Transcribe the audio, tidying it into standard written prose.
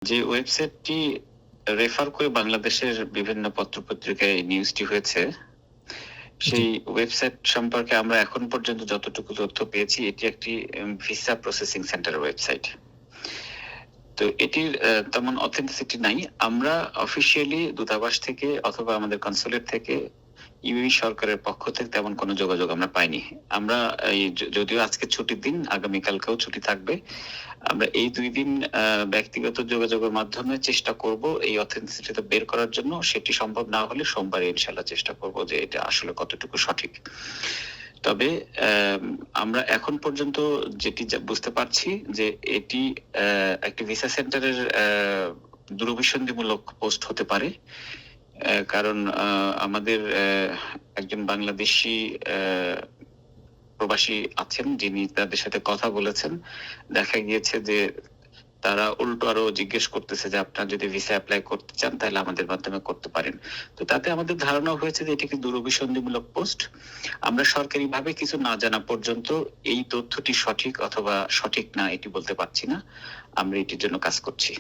যে ওয়েবসাইটটি রেফার করে বাংলাদেশের বিভিন্ন পত্র-পত্রিকায় নিউজটি হয়েছে, সেই ওয়েবসাইট সম্পর্কে আমরা এখন পর্যন্ত যতটুকু তথ্য পেয়েছি, এটি একটি ভিসা প্রসেসিং সেন্টারের ওয়েবসাইট। তো এটির তেমন অথেন্টিসিটি নাই। আমরা অফিসিয়ালি দূতাবাস থেকে অথবা আমাদের কনসুলেট থেকে ইউএই সরকারের পক্ষ থেকে তেমন কোনো যোগাযোগ আমরা পাইনি। আমরা যদিও আজকে ছুটির দিন, আগামীকালকেও ছুটি থাকবে। আমরা এই ২ দিন ব্যক্তিগত যোগাযোগের মাধ্যমে চেষ্টা করব এই অথেন্টিসিটিটা বের করার জন্য। সেটি সম্ভব না হলে সোমবারে ইনশাআল্লাহ চেষ্টা করব যে এটা আসলে কতটুকু সঠিক। তবে আমরা এখন পর্যন্ত যেটি বুঝতে পারছি যে এটি একটি ভিসা সেন্টারের দুরভিসন্ধিমূলক পোস্ট হতে পারে। কারণ আমাদের একজন বাংলাদেশী প্রবাসী আছেন যিনি তাদের সাথে কথা বলেছেন। দেখা গিয়েছে যে তারা উল্টো আরো জিজ্ঞেস করতেছে যে আপনারা যদি ভিসা অ্যাপ্লাই করতে চান তাহলে আমাদের মাধ্যমে করতে পারেন। তো তাতে আমাদের ধারণা হয়েছে যে এটি কি দুরভিসন্ধিমূলক পোস্ট। আমরা সরকারিভাবে কিছু না জানা পর্যন্ত এই তথ্যটি সঠিক অথবা সঠিক না এটি বলতে পারছি না। আমরা এটির জন্য কাজ করছি।